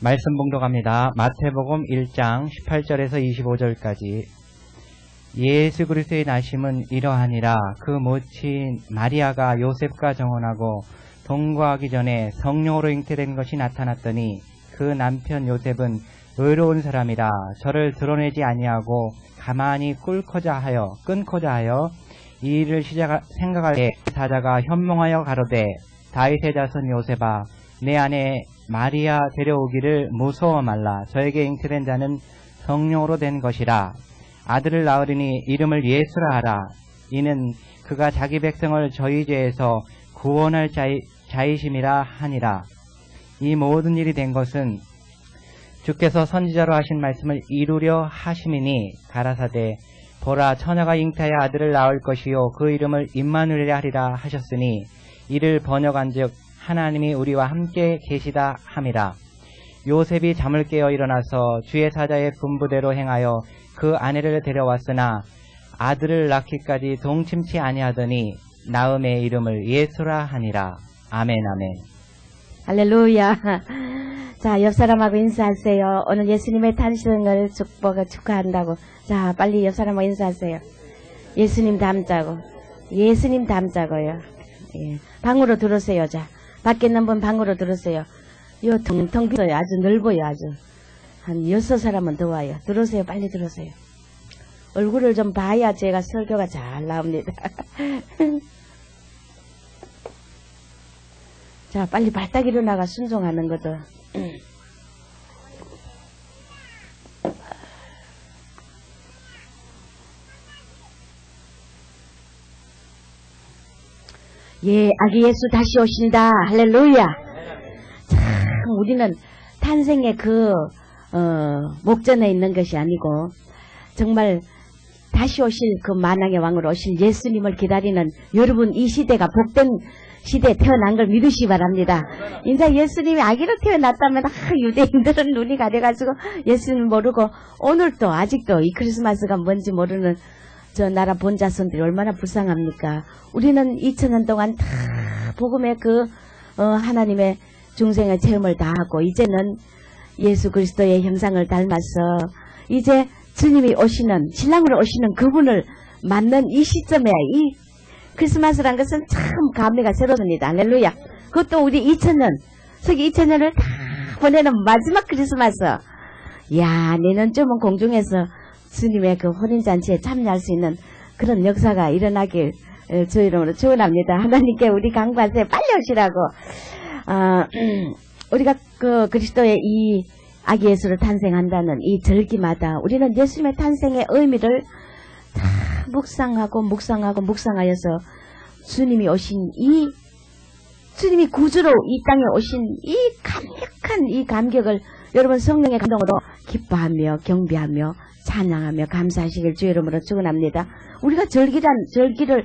말씀 봉독합니다. 마태복음 1장 18절에서 25절까지. 예수 그리스도의 나심은 이러하니라. 그 모친 마리아가 요셉과 정혼하고 동거하기 전에 성령으로 잉태된 것이 나타났더니 그 남편 요셉은 의로운 사람이라 저를 드러내지 아니하고 가만히 끊고자 하여 이 일을 생각할 때 사자가 현몽하여 가로되 다윗의 자손 요셉아 내 아내 마리아 데려오기를 무서워 말라. 저에게 잉태된 자는 성령으로 된 것이라. 아들을 낳으리니 이름을 예수라 하라. 이는 그가 자기 백성을 저희 죄에서 구원할 자이심이라 하니라. 이 모든 일이 된 것은 주께서 선지자로 하신 말씀을 이루려 하심이니 가라사대 보라 처녀가 잉태하여 아들을 낳을 것이요 그 이름을 임마누엘이라 하리라 하셨으니 이를 번역한즉 하나님이 우리와 함께 계시다 함이라. 요셉이 잠을 깨어 일어나서 주의 사자의 분부대로 행하여 그 아내를 데려왔으나 아들을 낳기까지 동침치 아니하더니 나음의 이름을 예수라 하니라. 아멘 아멘. 할렐루야. 자, 옆 사람하고 인사하세요. 오늘 예수님의 탄생을 축하한다고. 자, 빨리 옆 사람하고 인사하세요. 예수님 닮자고. 예수님 닮자고요. 예. 방으로 들어오세요. 자, 밖에 있는 분 방으로 들어오세요. 요 텅텅 비어요. 아주 넓어요. 아주. 한 6사람은 더 와요. 들어오세요. 빨리 들어오세요. 얼굴을 좀 봐야 제가 설교가 잘 나옵니다. 자, 빨리 발딱 일어나가 순종하는 거죠. 예, 아기 예수 다시 오신다. 할렐루야. 참, 우리는 탄생의 목전에 있는 것이 아니고, 정말 다시 오실 그 만왕의 왕으로 오실 예수님을 기다리는 여러분, 이 시대가 복된 시대에 태어난 걸 믿으시기 바랍니다. 이제 예수님이 아기로 태어났다면 유대인들은 눈이 가려가지고 예수님 모르고 오늘도 아직도 이 크리스마스가 뭔지 모르는 저 나라 본자손들이 얼마나 불쌍합니까? 우리는 2000년 동안 다 복음의 하나님의 중생의 체험을 다 하고 이제는 예수 그리스도의 형상을 닮아서 이제 주님이 오시는 신랑으로 오시는 그분을 맞는 이 시점에 이 크리스마스란 것은 참 감회가 새롭습니다. 할렐루야. 그것도 우리 2000년, 서기 2000년을 다 보내는 마지막 크리스마스. 이야, 내년쯤은 공중에서 주님의 그 혼인잔치에 참여할 수 있는 그런 역사가 일어나길 주 이름으로 축원합니다. 하나님께 우리 강구하세요. 빨리 오시라고. 우리가 그리스도의 이 아기 예수를 탄생한다는 이 절기마다 우리는 예수님의 탄생의 의미를 다 묵상하여서 주님이 오신 주님이 구주로 이 땅에 오신 이 강력한 이 감격을 여러분 성령의 감동으로 기뻐하며 경배하며 찬양하며 감사하시길 주의 이름으로 축원합니다. 우리가 절기를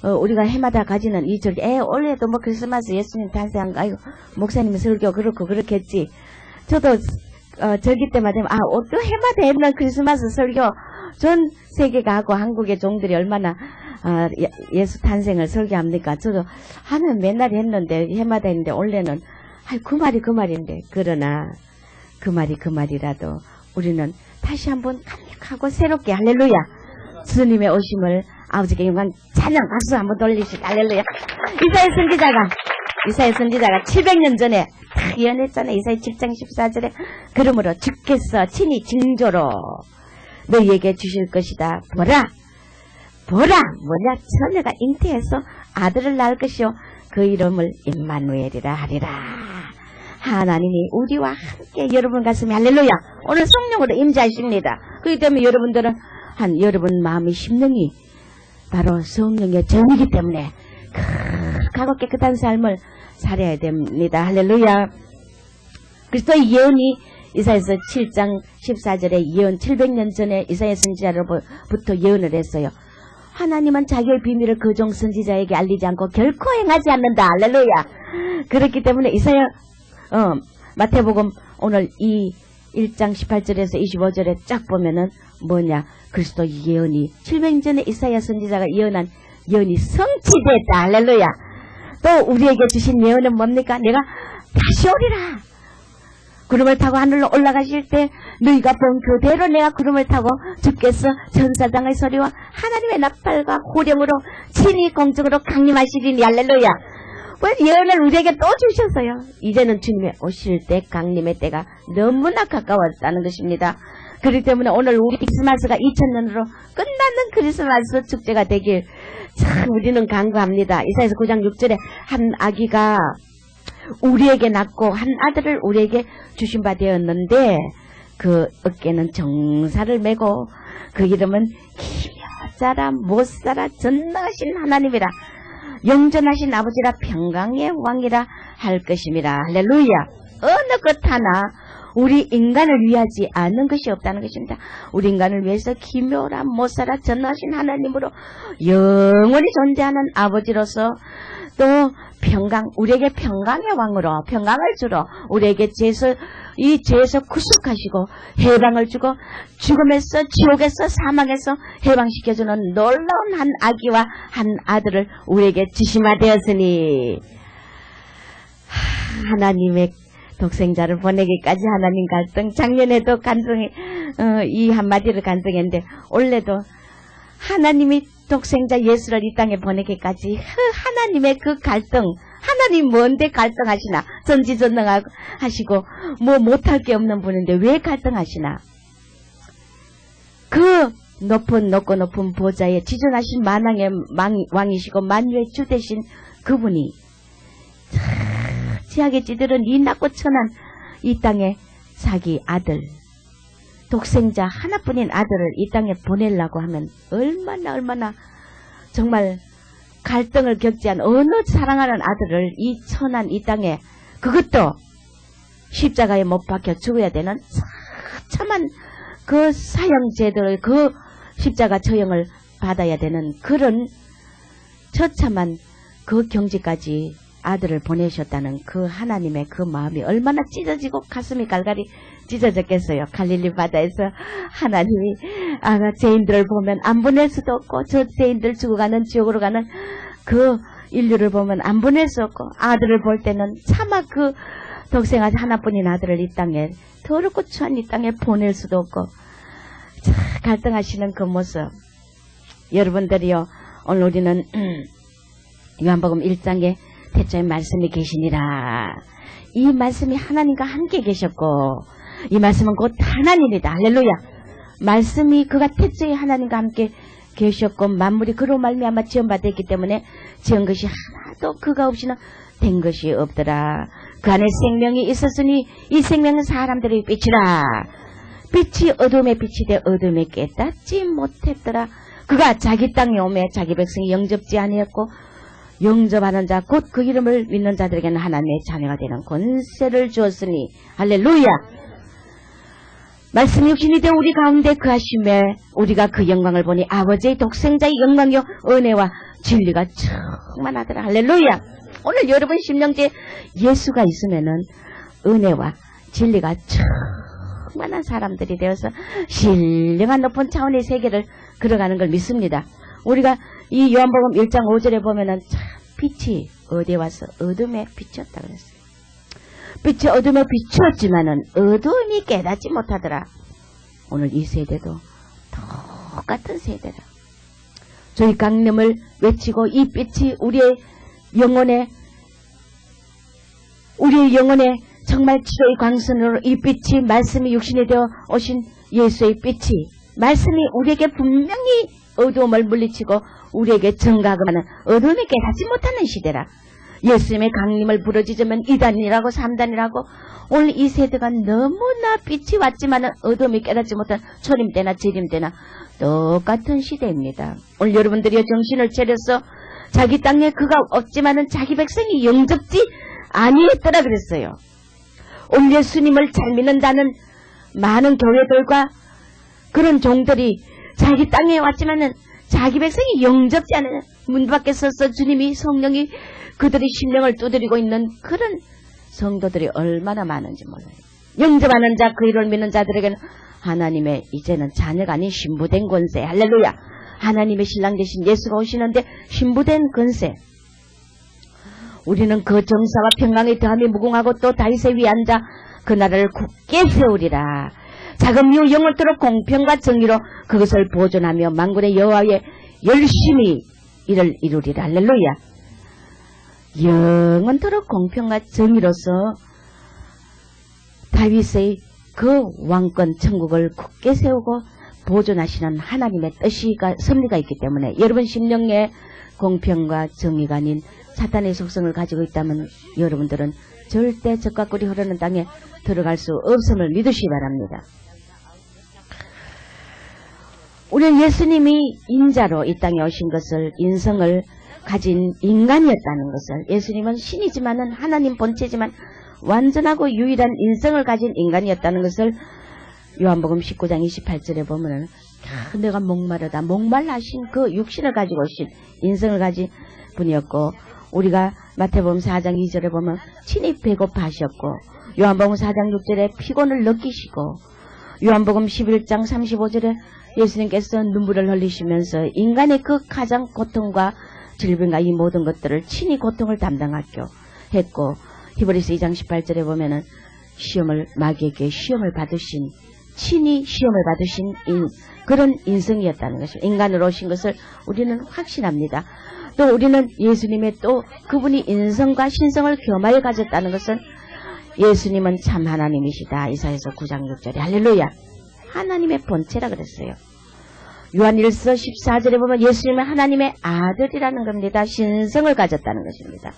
우리가 해마다 가지는 이 절기, 올해도 뭐 크리스마스 예수님 탄생한 거, 아이고 목사님이 설교 그렇고 그렇겠지. 저도 절기 때마다 또 해마다 했는 크리스마스 설교 전 세계가 하고 한국의 종들이 얼마나 예수 탄생을 설교합니까? 저도 하면 맨날 했는데 해마다 했는데 올해는 그 말인데 그러나 그 말이라도 우리는 다시 한번 강력하고 새롭게 할렐루야 주님의 오심을 아버지께 영광 찬양 박수 한번 돌리시고 할렐루야. 이사야 선지자가 700년 전에 다 예언했잖아요. 이사야 7장 14절에 그러므로 주께서 친히 징조로 너희에게 주실 것이다. 보라 뭐냐 처녀가 잉태해서 아들을 낳을 것이요 그 이름을 임마누엘이라 하리라. 하나님이 우리와 함께 여러분 가슴에 할렐루야 오늘 성령으로 임재하십니다. 그렇기 때문에 여러분들은 여러분 마음의 심령이 바로 성령의 전이기 때문에 크고 깨끗한 삶을 살아야 됩니다. 할렐루야. 그리스도의 예언이 이사야서 7장 14절에 예언 700년 전에 이사야 선지자로부터 예언을 했어요. 하나님은 자기의 비밀을 그 종 선지자에게 알리지 않고 결코 행하지 않는다. 할렐루야. 그렇기 때문에 마태복음 오늘 이 1장 18절에서 25절에 쫙 보면은 뭐냐 그리스도 예언이 700년 전에 이사야 선지자가 예언한 예언이 성취됐다. 할렐루야. 또 우리에게 주신 예언은 뭡니까? 내가 다시 오리라. 구름을 타고 하늘로 올라가실 때 너희가 본 그대로 내가 구름을 타고 주께서 천사장의 소리와 하나님의 나팔과 호령으로 친히 공중으로 강림하시리니 할렐루야. 예언을 우리에게 또 주셨어요. 이제는 주님의 오실 때 강림의 때가 너무나 가까웠다는 것입니다. 그렇기 때문에 오늘 우리 크리스마스가 2000년으로 끝나는 크리스마스 축제가 되길 참 우리는 간구합니다. 이사야서 9장 6절에 한 아기가 우리에게 낳고 한 아들을 우리에게 주신 바 되었는데 그 어깨는 정사를 메고 그 이름은 기묘자라 못살아 전능하신 하나님이라 영전하신 아버지라 평강의 왕이라 할 것입니다. 할렐루야. 어느 것 하나 우리 인간을 위하지 않은 것이 없다는 것입니다. 우리 인간을 위해서 기묘라 못살아 전능하신 하나님으로 영원히 존재하는 아버지로서 또 평강, 우리에게 평강의 왕으로 평강을 주러 우리에게 이 죄에서 구속하시고 해방을 주고 죽음에서 지옥에서 사망에서 해방시켜주는 놀라운 한 아기와 한 아들을 우리에게 주시마 되었으니 하나님의 독생자를 보내기까지 하나님 갈등. 작년에도 이 한마디를 간증했는데 올해도 하나님이 독생자 예수를 이 땅에 보내기까지 하나님의 그 갈등. 하나님 뭔데 갈등하시나? 전지전능하시고 뭐 못할 게 없는 분인데 왜 갈등하시나? 그 높고 높은 보좌에 지존하신 만왕의 왕이시고 만유의 주 되신 그분이 지하게 찌들은 이 낮고 천한 이 땅에 자기 아들 독생자 하나뿐인 아들을 이 땅에 보내려고 하면 얼마나 정말 갈등을 겪지 않은 어느 사랑하는 아들을 이 천한 이 땅에 그것도 십자가에 못 박혀 죽어야 되는 참한 그 사형제들의 그 십자가 처형을 받아야 되는 그런 처참한 그 경지까지 아들을 보내셨다는 그 하나님의 그 마음이 얼마나 찢어지고 가슴이 갈갈이 찢어졌겠어요. 갈릴리 바다에서 하나님이 죄인들을 보면 안 보낼 수도 없고 저 죄인들 죽어가는 지옥으로 가는 그 인류를 보면 안 보낼 수 없고 아들을 볼 때는 차마 그 독생아 하나뿐인 아들을 이 땅에 더럽고 추한 이 땅에 보낼 수도 없고 갈등하시는 그 모습 여러분들이요 오늘 우리는 요한복음 1장에 태초에 말씀이 계시니라. 이 말씀이 하나님과 함께 계셨고 이 말씀은 곧 하나님이다. 할렐루야. 말씀이 그가 태초에 하나님과 함께 계셨고 만물이 그로 말미암아 지원받았기 때문에 지은 것이 하나도 그가 없이는 된 것이 없더라. 그 안에 생명이 있었으니 이 생명은 사람들의 빛이라. 빛이 어둠에 빛이 되 어둠에 깨닫지 못했더라. 그가 자기 땅에 오매 자기 백성이 영접지 아니했고 영접하는 자 곧 그 이름을 믿는 자들에게는 하나님의 자녀가 되는 권세를 주었으니 할렐루야. 말씀이 육신이 되어 우리 가운데 그하심에 우리가 그 영광을 보니 아버지의 독생자의 영광이요 은혜와 진리가 충만하더라. 할렐루야. 오늘 여러분 심령제 예수가 있으면은 은혜와 진리가 충만한 사람들이 되어서 신령한 높은 차원의 세계를 걸어가는 걸 믿습니다. 우리가 이 요한복음 1장 5절에 보면은 참 빛이 어디에 와서 어둠에 비쳤다 그랬어요. 빛이 어둠에 비추었지만은 어둠이 깨닫지 못하더라. 오늘 이 세대도 똑같은 세대라. 저희 강림을 외치고 이 빛이 우리의 영혼에 정말 치료의 광선으로 이 빛이 말씀이 육신이 되어 오신 예수의 빛이 말씀이 우리에게 분명히 어두움을 물리치고 우리에게 정각하는 어둠이 깨닫지 못하는 시대라. 예수님의 강림을 부르짖으면 2단이라고 3단이라고 오늘 이 세대가 너무나 빛이 왔지만 어둠이 깨닫지 못한 초림 때나 재림 때나 똑같은 시대입니다. 오늘 여러분들이 정신을 차려서 자기 땅에 그가 없지만은 자기 백성이 영접지 아니했더라 그랬어요. 오늘 예수님을 잘 믿는다는 많은 교회들과 그런 종들이 자기 땅에 왔지만은 자기 백성이 영접지 않은 문 밖에 서서 주님이 성령이 그들의 심령을 두드리고 있는 그런 성도들이 얼마나 많은지 몰라요. 영접하는 자, 그 이름을 믿는 자들에게는 하나님의 이제는 자녀가 아닌 신부된 권세. 할렐루야. 하나님의 신랑 되신 예수가 오시는데 신부된 권세. 우리는 그 정사와 평강의 더함이 무궁하고 또 다윗의 위에 앉아 그 나라를 굳게 세우리라. 자금류 영원토록 공평과 정의로 그것을 보존하며 만군의 여호와의 열심히 이를 이루리라. 할렐루야. 영원토록 공평과 정의로서 다윗의 그 왕권 천국을 굳게 세우고 보존하시는 하나님의 뜻이가 섭리가 있기 때문에 여러분 심령에 공평과 정의가 아닌 사탄의 속성을 가지고 있다면 여러분들은 절대 적과 꿀이 흐르는 땅에 들어갈 수 없음을 믿으시기 바랍니다. 우리는 예수님이 인자로 이 땅에 오신 것을, 인성을 가진 인간이었다는 것을, 예수님은 신이지만은 하나님 본체지만 완전하고 유일한 인성을 가진 인간이었다는 것을 요한복음 19장 28절에 보면은 내가 목마르다, 목말라 하신 그 육신을 가지고 오신 인성을 가진 분이었고, 우리가 마태복음 4장 2절에 보면 친히 배고파 하셨고, 요한복음 4장 6절에 피곤을 느끼시고, 요한복음 11장 35절에 예수님께서 눈물을 흘리시면서 인간의 그 가장 고통과 질병과 이 모든 것들을 친히 고통을 담당하고 했고, 히브리서 2장 18절에 보면은 마귀에게 시험을 받으신, 친히 시험을 받으신 그런 인성이었다는 것을, 인간으로 오신 것을 우리는 확신합니다. 또 우리는 예수님의 또 그분이 인성과 신성을 겸하여 가졌다는 것은 예수님은 참 하나님이시다. 이사야서 9장 6절에 할렐루야. 하나님의 본체라 그랬어요. 요한일서 14절에 보면 예수님은 하나님의 아들이라는 겁니다. 신성을 가졌다는 것입니다.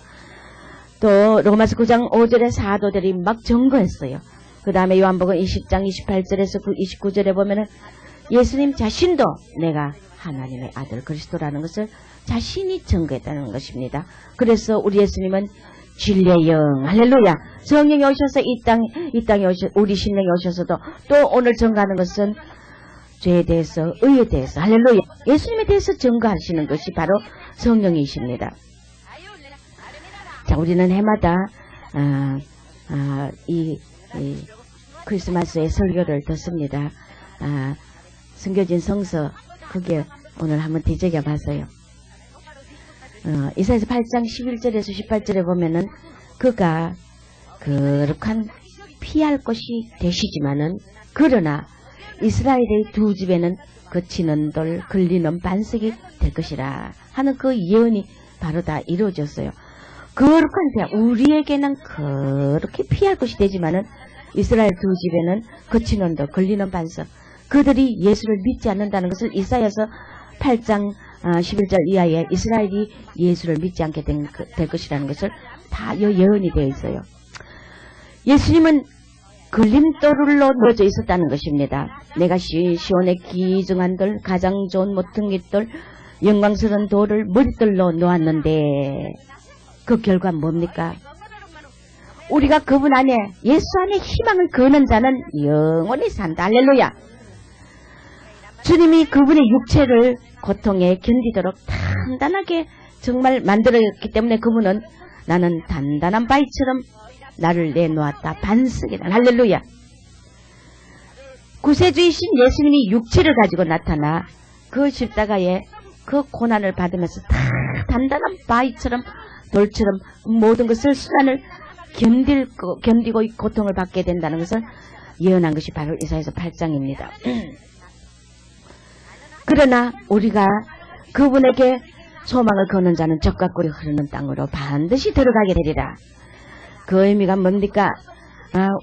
또 로마서 9장 5절에 사도들이 막 증거했어요. 그 다음에 요한복음 20장 28절에서 29절에 보면은 예수님 자신도 내가 하나님의 아들 그리스도라는 것을 자신이 증거했다는 것입니다. 그래서 우리 예수님은 진리의 영, 할렐루야. 성령이 오셔서 이 땅에 우리 심령에 오셔서도 또 오늘 증거하는 것은 죄에 대해서, 의에 대해서, 할렐루야. 예수님에 대해서 증거하시는 것이 바로 성령이십니다. 자, 우리는 해마다 이 크리스마스의 설교를 듣습니다. 숨겨진 성서, 그게 오늘 한번 뒤적여 봤어요. 이사야서 8장 11절에서 18절에 보면은 그가 거룩한 피할 것이 되시지만은 그러나 이스라엘의 두 집에는 거치는 돌, 걸리는 반석이 될 것이라 하는 그 예언이 바로 다 이루어졌어요. 거룩한 피, 우리에게는 그렇게 피할 것이 되지만은 이스라엘 두 집에는 거치는 돌, 걸리는 반석, 그들이 예수를 믿지 않는다는 것을 이사야서 8장 11절 이하에 이스라엘이 예수를 믿지 않게 될 것이라는 것을 다 예언이 되어 있어요. 예수님은 걸림돌로 놓여져 있었다는 것입니다. 내가 시온의 귀중한 돌, 가장 좋은 모퉁이돌, 영광스러운 돌을 머릿돌로 놓았는데 그 결과 뭡니까? 우리가 그분 안에, 예수 안에 희망을 거는 자는 영원히 산다. 할렐루야. 주님이 그분의 육체를 고통에 견디도록 단단하게 정말 만들었기 때문에 그분은 나는 단단한 바위처럼 나를 내놓았다. 반석이다. 할렐루야. 구세주이신 예수님이 육체를 가지고 나타나 그 십자가에 그 고난을 받으면서 다 단단한 바위처럼, 돌처럼 모든 것을 수단을 견디고 고통을 받게 된다는 것을 예언한 것이 바로 이사야서 8장입니다. 그러나 우리가 그분에게 소망을 거는 자는 젖과 꿀이 흐르는 땅으로 반드시 들어가게 되리라. 그 의미가 뭡니까?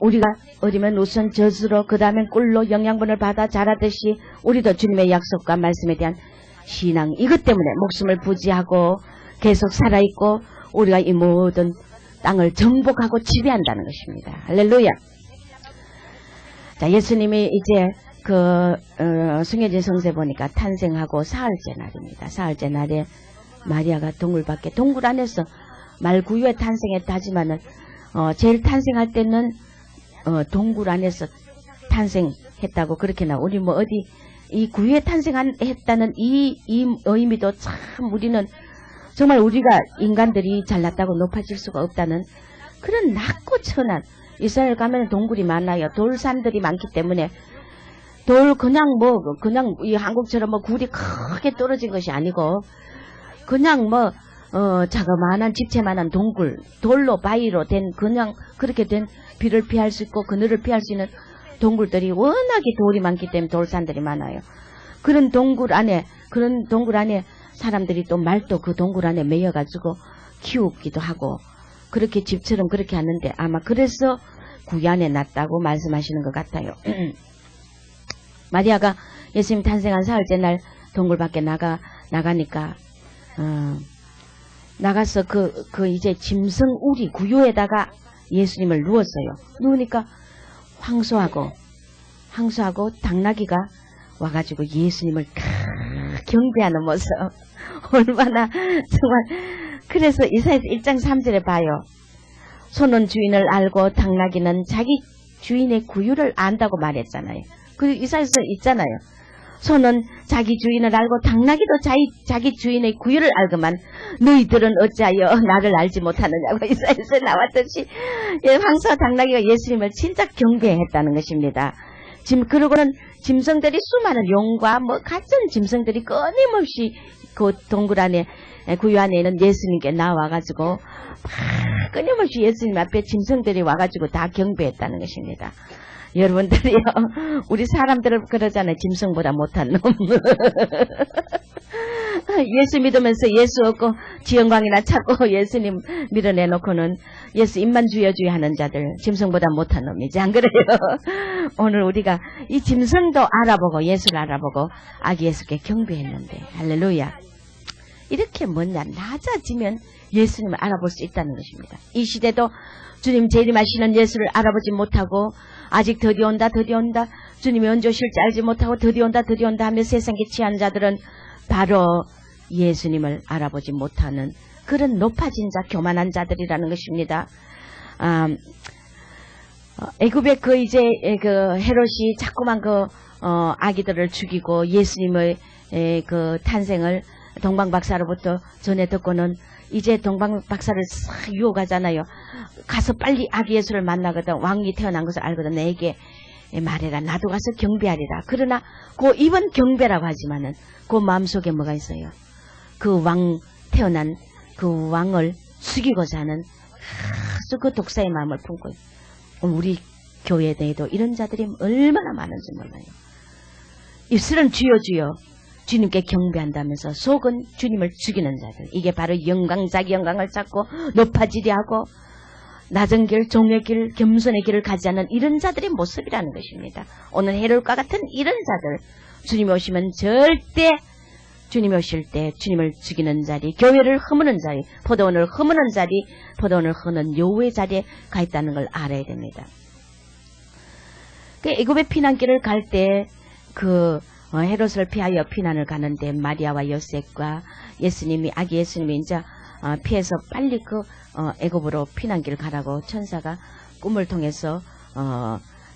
우리가 어리면 우선 젖으로, 그 다음엔 꿀로 영양분을 받아 자라듯이 우리도 주님의 약속과 말씀에 대한 신앙, 이것 때문에 목숨을 부지하고 계속 살아있고 우리가 이 모든 땅을 정복하고 지배한다는 것입니다. 할렐루야. 자, 예수님이 이제 승여진 성세 보니까 탄생하고 사흘째 날입니다. 사흘째 날에 마리아가 동굴 밖에, 동굴 안에서 말 구유에 탄생했다 하지만은 제일 탄생할 때는 동굴 안에서 탄생했다고 그렇게 나와. 우리 뭐 어디 이 구유에 탄생했다는 이 의미도 참 우리는 정말 우리가 인간들이 잘났다고 높아질 수가 없다는 그런 낮고 천한, 이스라엘 가면 동굴이 많아요. 돌산들이 많기 때문에 그냥 이 한국처럼 굴이 크게 떨어진 것이 아니고 그냥 자그마한 집채만한 동굴, 돌로 바위로 된 그냥 그렇게 된 비를 피할 수 있고 그늘을 피할 수 있는 동굴들이 워낙에 돌이 많기 때문에 돌산들이 많아요. 그런 동굴 안에 사람들이 또 말도 그 동굴 안에 매여가지고 키우기도 하고 그렇게 집처럼 그렇게 하는데 아마 그래서 구안에 났다고 말씀하시는 것 같아요. 마리아가 예수님 탄생한 사흘째 날 동굴 밖에 나가니까 나가서 이제 짐승 우리 구유에다가 예수님을 누웠어요. 누우니까 황소하고 당나귀가 와가지고 예수님을 경배하는 모습. 얼마나 정말. 그래서 이사야서 1장 3절에 봐요. 소는 주인을 알고 당나귀는 자기 주인의 구유를 안다고 말했잖아요. 그 이사야서 있잖아요. 소는 자기 주인을 알고 당나귀도 자기 주인의 구유를 알거만 너희들은 어찌하여 나를 알지 못하느냐고 이사야서에 나왔듯이 황소와 당나귀가 예수님을 진짜 경배했다는 것입니다. 지금 그러고는 짐승들이 수많은 용과 같은 짐승들이 끊임없이 그 동굴 안에 구유 안에 있는 예수님께 나와가지고 끊임없이 예수님 앞에 짐승들이 와가지고 다 경배했다는 것입니다. 여러분들이요, 우리 사람들은 그러잖아요. 짐승보다 못한 놈. 예수 믿으면서 예수 없고 지영광이나 찾고 예수님 밀어내놓고는 예수 입만 주여 하는 자들, 짐승보다 못한 놈이지, 안 그래요? 오늘 우리가 이 짐승도 알아보고 예수를 알아보고 아기 예수께 경배했는데, 할렐루야. 이렇게 뭐냐, 낮아지면 예수님을 알아볼 수 있다는 것입니다. 이 시대도 주님 재림하시는 예수를 알아보지 못하고 아직 더디 온다 주님이 언제 오실지 알지 못하고 더디 온다 하며 세상에 취한 자들은 바로 예수님을 알아보지 못하는 그런 높아진 자, 교만한 자들이라는 것입니다. 애굽의 헤롯이 자꾸만 아기들을 죽이고 예수님의 탄생을 동방박사로부터 전해 듣고는 이제 동방박사를 싹 유혹하잖아요. 가서 빨리 아기 예수를 만나거든. 왕이 태어난 것을 알거든. 내게 말해라. 나도 가서 경배하리라. 그러나 이번 경배라고 하지만은 그 마음속에 뭐가 있어요? 그 태어난 그 왕을 죽이고자 하는 아주 그 독사의 마음을 품고 있어요. 우리 교회 내에도 이런 자들이 얼마나 많은지 몰라요. 입술은 주여 주님께 경배한다면서 속은 주님을 죽이는 자들. 이게 바로 자기 영광을 찾고 높아지려 하고 낮은 길, 종의 길, 겸손의 길을 가지 않는 이런 자들의 모습이라는 것입니다. 오늘 헤롯과 같은 이런 자들, 주님이 오시면 절대 주님이 오실 때 주님을 죽이는 자리, 교회를 허무는 자리, 포도원을 허무는 자리, 포도원을 허는 여호와의 자리에 가 있다는 걸 알아야 됩니다. 애굽의 피난길을 갈 때 헤롯을 피하여 피난을 가는데 마리아와 요셉과 아기 예수님이 이제 피해서 빨리 애굽으로 피난길을 가라고 천사가 꿈을 통해서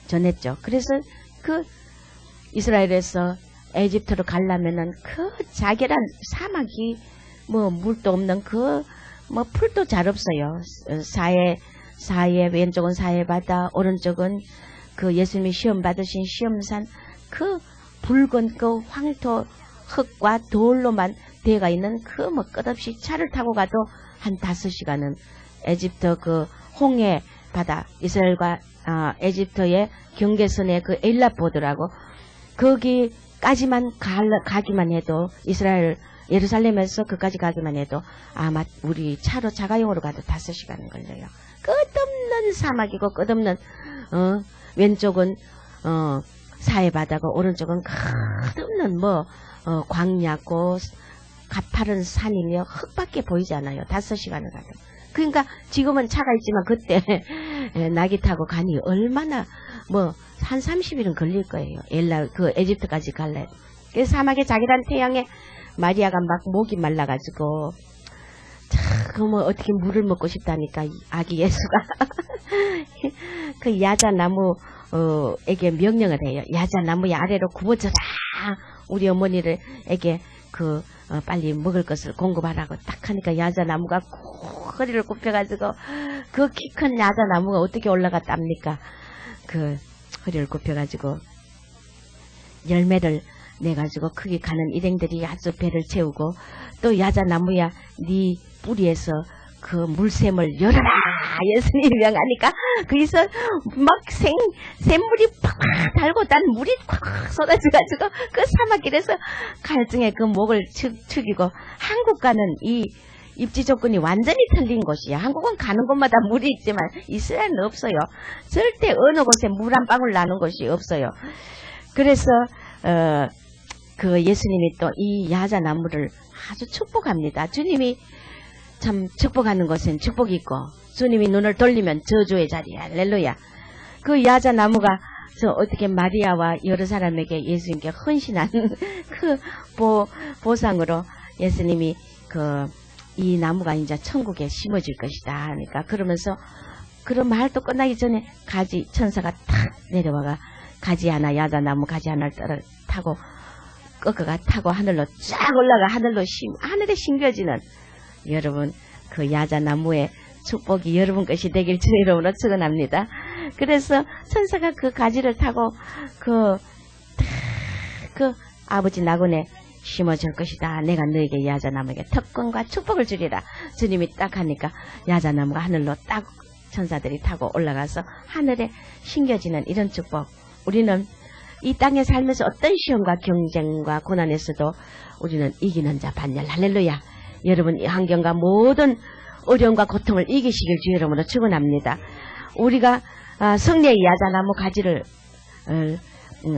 전했죠. 그래서 이스라엘에서 에집트로 가려면은 자결한 사막이 물도 없는 풀도 잘 없어요. 사해 왼쪽은 사해 바다, 오른쪽은 예수님이 시험 받으신 시험산 붉은 황토 흙과 돌로만 되어 있는 끝없이 차를 타고 가도 한 5시간은 에집트 홍해 바다, 이스라엘과 에집트의 경계선의 엘라포드라고 거기까지만 가기만 해도 예루살렘에서 그까지 가기만 해도 아마 우리 차로 자가용으로 가도 5시간 걸려요. 끝없는 사막이고 끝없는 왼쪽은 사해 바다고 오른쪽은 끝없는 광야고 가파른 산이며 흙밖에 보이지 않아요. 5시간을 가도. 그러니까 지금은 차가 있지만 그때 나귀 타고 가니 얼마나 한 30일은 걸릴 거예요. 에집트까지 갈래. 그 사막의 자기란 태양에 마리아가 막 목이 말라가지고 어떻게 물을 먹고 싶다니까 아기 예수가 야자나무에게 명령을 해요. 야자나무의 아래로 굽어져라. 우리 어머니에게 빨리 먹을 것을 공급하라고 딱 하니까 야자나무가 허리를 굽혀가지고 키 큰 야자나무가 어떻게 올라갔답니까? 허리를 굽혀가지고 열매를 내가지고 거기 가는 일행들이 아주 배를 채우고 또 야자나무야 네 뿌리에서 물샘을 열어라 예수님이 명하니까 거기서 막 샘물이 팍팍 달고 난 물이 콱 쏟아져가지고 그 사막길에서 갈증에 그 목을 축이고 한국과는 이 입지 조건이 완전히 틀린 곳이야. 한국은 가는 곳마다 물이 있지만 이스라엘은 없어요. 절대 어느 곳에 물 한 방울 나는 곳이 없어요. 그래서 그 예수님이 또 이 야자나무를 아주 축복합니다. 주님이 참 축복하는 것은 축복이 있고 주님이 눈을 돌리면 저주의 자리야. 할렐루야. 그 야자나무가 저 어떻게 마리아와 여러 사람에게 예수님께 헌신한 그 보상으로 예수님이 이 나무가 이제 천국에 심어질 것이다. 그러니까 그러면서 그런 말도 끝나기 전에 가지 천사가 탁 내려와가 가지 하나 야자나무 가지 하나를 타고 꺾어가 타고 하늘로 쫙 올라가 하늘에 심겨지는 여러분 그 야자나무의 축복이 여러분 것이 되길 주의 이름으로 축원합니다. 그래서 천사가 그 가지를 타고 그 아버지 나군에 심어줄 것이다. 내가 너에게 야자나무에게 특권과 축복을 주리라. 주님이 딱 하니까 야자나무가 하늘로 딱 천사들이 타고 올라가서 하늘에 심겨지는 이런 축복. 우리는 이 땅에 살면서 어떤 시험과 경쟁과 고난에서도 우리는 이기는 자 반열. 할렐루야. 여러분 이 환경과 모든 어려움과 고통을 이기시길 주의 이름으로 축원합니다. 우리가 성례의 야자나무 가지를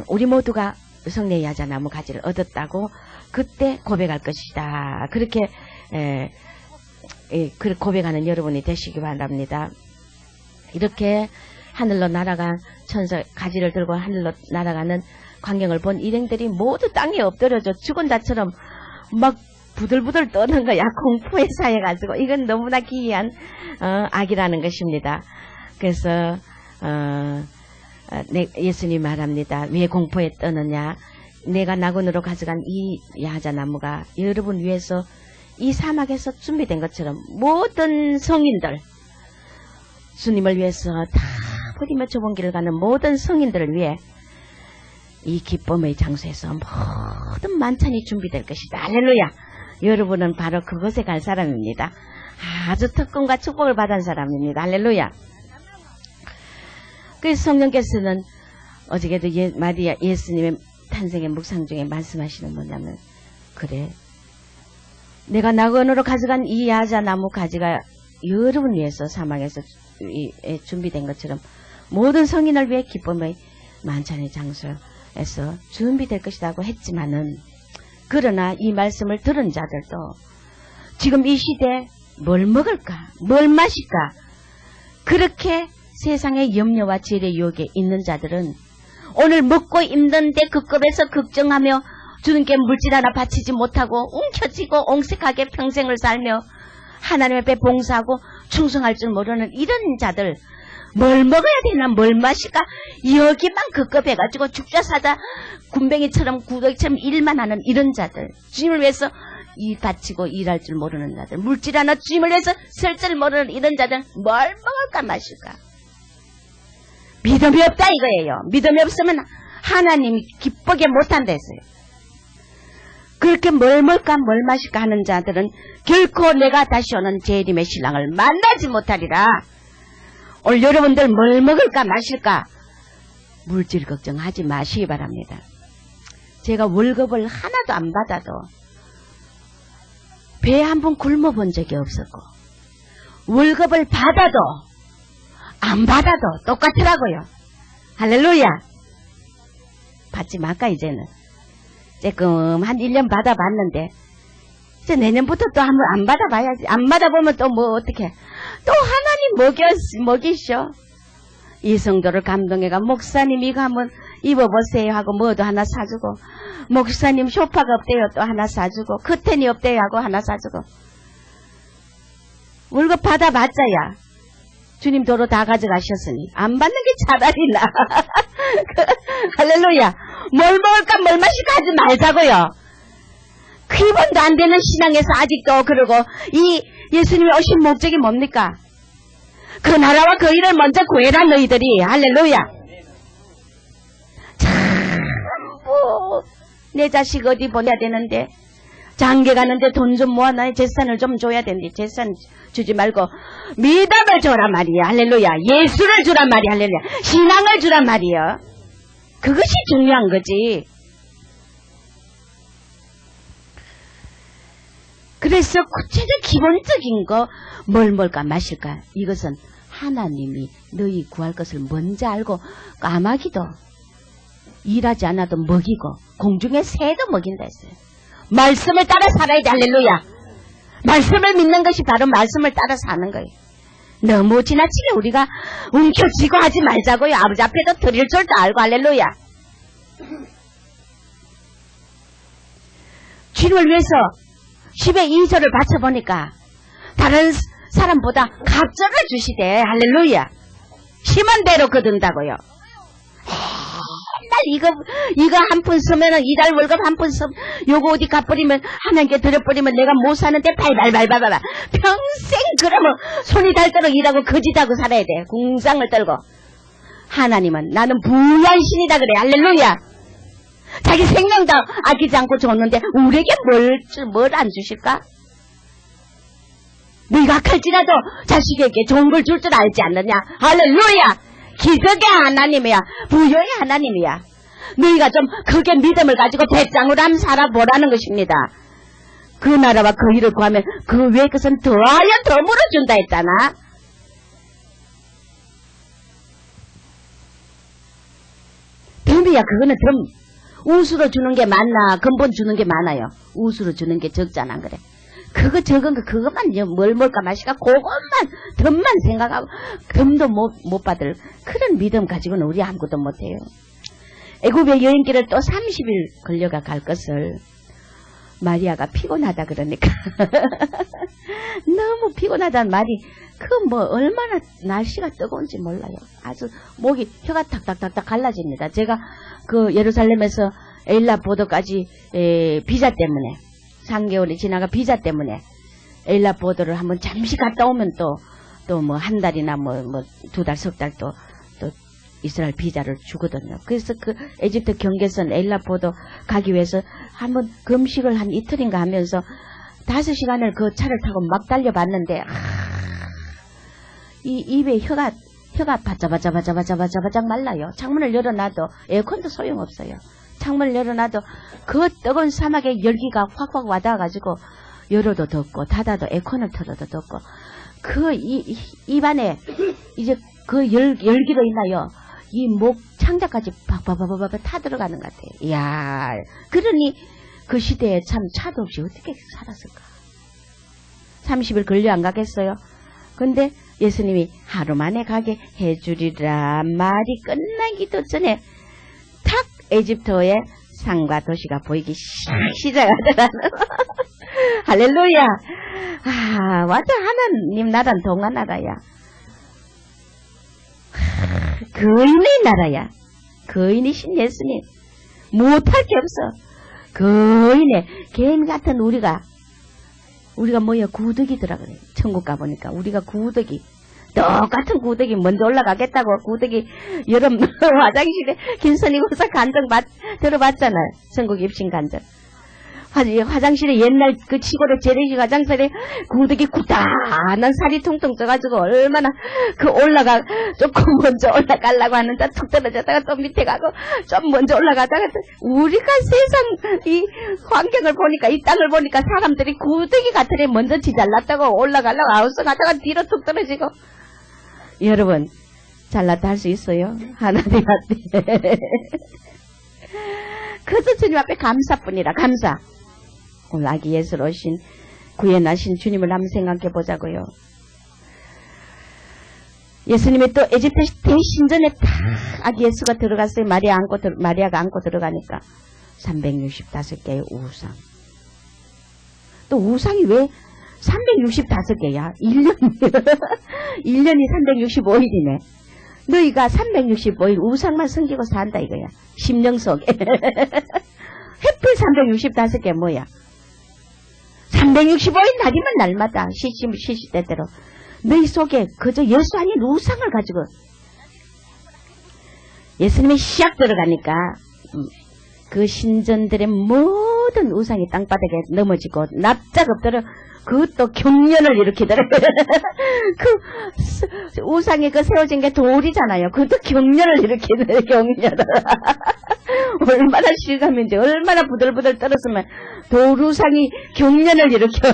우리 모두가 성례의 야자나무 가지를 얻었다고 그때 고백할 것이다. 그렇게 고백하는 여러분이 되시기 바랍니다. 이렇게 하늘로 날아간 천사 가지를 들고 하늘로 날아가는 광경을 본 일행들이 모두 땅에 엎드려져 죽은 자처럼 막 부들부들 떠는 거야. 공포에 쌓여가지고 이건 너무나 기이한 악이라는 것입니다. 그래서 예수님 말합니다. 왜 공포에 떠느냐. 내가 낙원으로 가져간 이 야자나무가 여러분 위해서 이 사막에서 준비된 것처럼 모든 성인들 주님을 위해서 다 부디며 좁은 길을 가는 모든 성인들을 위해 이 기쁨의 장소에서 모든 만찬이 준비될 것이다. 할렐루야. 여러분은 바로 그곳에 갈 사람입니다. 아주 특권과 축복을 받은 사람입니다. 할렐루야. 그래서 성령께서는 어저께도 마리아 예수님의 탄생의 묵상 중에 말씀하시는 뭐냐면 그래 내가 낙원으로 가져간 이 야자나무 가지가 여러분 위해서 사막에서 준비된 것처럼 모든 성인을 위해 기쁨의 만찬의 장소에서 준비될 것이라고 했지만은 그러나 이 말씀을 들은 자들도 지금 이 시대에 뭘 먹을까 뭘 마실까 그렇게 세상의 염려와 죄의 유혹에 있는 자들은 오늘 먹고 입는데 그 급에서 걱정하며 주님께 물질 하나 바치지 못하고 움켜쥐고 옹색하게 평생을 살며 하나님 앞에 봉사하고 충성할 줄 모르는 이런 자들 뭘 먹어야 되나 뭘 마실까 여기만 급급해가지고 죽자사자 군뱅이처럼 구더기처럼 일만 하는 이런 자들 주님을 위해서 일 바치고 일할 줄 모르는 자들 물질 하나 주님을 위해서 쓸 줄 모르는 이런 자들 뭘 먹을까 마실까 믿음이 없다 이거예요. 믿음이 없으면 하나님이 기쁘게 못한다 했어요. 그렇게 뭘 먹을까 뭘 마실까 하는 자들은 결코 내가 다시 오는 재림의 신랑을 만나지 못하리라. 오늘 여러분들 뭘 먹을까 마실까 물질 걱정하지 마시기 바랍니다. 제가 월급을 하나도 안 받아도 배 한 번 굶어본 적이 없었고 월급을 받아도 안 받아도 똑같더라고요. 할렐루야. 받지 말까 이제는. 조금 한 1년 받아봤는데 이제 내년부터 또 한번 안 받아봐야지. 안 받아보면 또 뭐 어떻게 또 하나님 먹이셔. 이 성도를 감동해가 목사님 이거 한번 입어보세요 하고 뭐도 하나 사주고 목사님 쇼파가 없대요 또 하나 사주고 커튼이 없대요 하고 하나 사주고 월급 받아봤자야 주님 도로 다 가져가셨으니 안 받는 게 차라리 나. 할렐루야. 뭘 먹을까 뭘 마실까 하지 말자고요. 기본도 안 되는 신앙에서 아직도 그러고 이 예수님이 오신 목적이 뭡니까? 그 나라와 그 일을 먼저 구해라 너희들이. 할렐루야. 참 내 자식 어디 보내야 되는데 장계 가는데 돈 좀 모아놔. 재산을 좀 줘야 되는데 재산 주지 말고 믿음을 줘란 말이야. 할렐루야. 예수를 주란 말이야. 할렐루야. 신앙을 주란 말이야. 그것이 중요한 거지. 그래서 구체적 기본적인 거 뭘 먹을까 마실까 이것은 하나님이 너희 구할 것을 먼저 알고 까마귀도 일하지 않아도 먹이고 공중의 새도 먹인다 했어요. 말씀을 따라 살아야 돼. 할렐루야. 말씀을 믿는 것이 바로 말씀을 따라 사는 거예요. 너무 지나치게 우리가 움켜쥐고 하지 말자고요. 아버지 앞에도 드릴 줄도 알고. 할렐루야. 주님을 위해서 10의 2조를 바쳐보니까 다른 사람보다 갑절을 주시대. 할렐루야. 심한 대로 거둔다고요. 맨날 이거 한 푼 쓰면은 이달 월급 한 푼 쓰면 요거 어디 갚버리면 하나님께 드려버리면 내가 못 사는데 발발발발발 평생 그러면 손이 닳도록 일하고 거짓하고 살아야 돼. 궁상을 떨고. 하나님은 나는 부유한 신이다 그래. 할렐루야. 자기 생명도 아끼지 않고 줬는데 우리에게 뭘 안 주실까? 네가 악할지라도 자식에게 좋은 걸 줄 줄 알지 않느냐? 할렐루야. 기적의 하나님이야. 부여의 하나님이야. 너희가 좀 크게 믿음을 가지고 배짱으로 한번 살아보라는 것입니다. 그 나라와 그 일을 구하면 그 외의 것은 더하여 덤으로 준다 했잖아. 덤이야. 그거는 덤. 우수로 주는 게 많나 근본 주는 게 많아요. 우수로 주는 게 적잖아. 그래. 그거 적은 거 그것만 뭘 먹을까 마실까 그것만 덤만 생각하고 덤도 못 받을 그런 믿음 가지고는 우리 아무것도 못해요. 애굽의 여행길을 또 30일 걸려가 갈 것을 마리아가 피곤하다 그러니까 너무 피곤하다는 말이 그 뭐 얼마나 날씨가 뜨거운지 몰라요. 아주 목이 혀가 탁탁탁탁 갈라집니다. 제가 그 예루살렘에서 에일라 보도까지 비자 때문에 3개월이 지나가 비자 때문에 에일라 보도를 한번 잠시 갔다 오면 또 뭐 한 달이나 뭐 2달 석 달 또 이스라엘 비자를 주거든요. 그래서 그 에집트 경계선 에일라 보도 가기 위해서 한번 금식을 한 이틀인가 하면서 5시간을 그 차를 타고 막 달려봤는데 이 입에 혀가 바자바자바자바자바자바자 말라요. 창문을 열어놔도 에어컨도 소용없어요. 창문을 열어놔도 그 뜨거운 사막의 열기가 확확 와닿아가지고 열어도 덥고 닫아도 에어컨을 틀어도 덥고 그 입안에 이제 그 열기로 인하여 이 목 창자까지 박박박박 타들어가는 것 같아요. 이야, 그러니 그 시대에 참 차도 없이 어떻게 살았을까? 30일 걸려 안 가겠어요? 근데 예수님이 하루 만에 가게 해주리라 말이 끝나기도 전에 탁 에집트의 산과 도시가 보이기 시작하더라는 할렐루야. 아, 완전 하나님 나라는 동안 나라야. 거인의 나라야. 거인이신 예수님. 못할 게 없어. 거인의 개인 같은 우리가 뭐야 구더기더라 그래. 천국 가보니까 우리가 구더기. 똑같은 구더기 먼저 올라가겠다고 구더기 여름 화장실에 김선희 고사 간증 들어봤잖아요. 천국 입신 간증. 화장실에 옛날 그 시골의 재래식 화장실에 구더기 구다난 살이 통통 쪄가지고 얼마나 그 조금 먼저 올라가려고 하는데 툭 떨어졌다가 또 밑에 가고 좀 먼저 올라가다가 우리가 세상 이 환경을 보니까 이 땅을 보니까 사람들이 구더기 같으니 먼저 지잘났다고 올라가려고 아우성하다가 뒤로 툭 떨어지고 여러분 잘났다 할 수 있어요? 하나님한테 그저 주님 앞에 감사뿐이라 감사. 오늘 아기 예수로 오신 구원하신 주님을 한번 생각해 보자고요. 예수님이 또 에집트 대신전에 딱 아기 예수가 들어갔어요. 마리아가 안고 들어가니까 365개의 우상. 또 우상이 왜 365개야? 1년이 365일이네. 너희가 365일 우상만 섬기고 산다 이거야. 심령 속에. 해필 365개 뭐야? 365일 날이면 날마다 시시때때로 너희 속에 그저 예수 아닌 우상을 가지고 예수님이 시작 들어가니까 그 신전들의 모든 모든 우상이 땅바닥에 넘어지고 납작 엎드려 그것도 경련을 일으키더라고요. 그 우상이 그 세워진 게 돌이잖아요. 그것도 경련을 일으키더라고요. 경련을. 얼마나 실감인지 얼마나 부들부들 떨었으면 돌우상이 경련을 일으켜.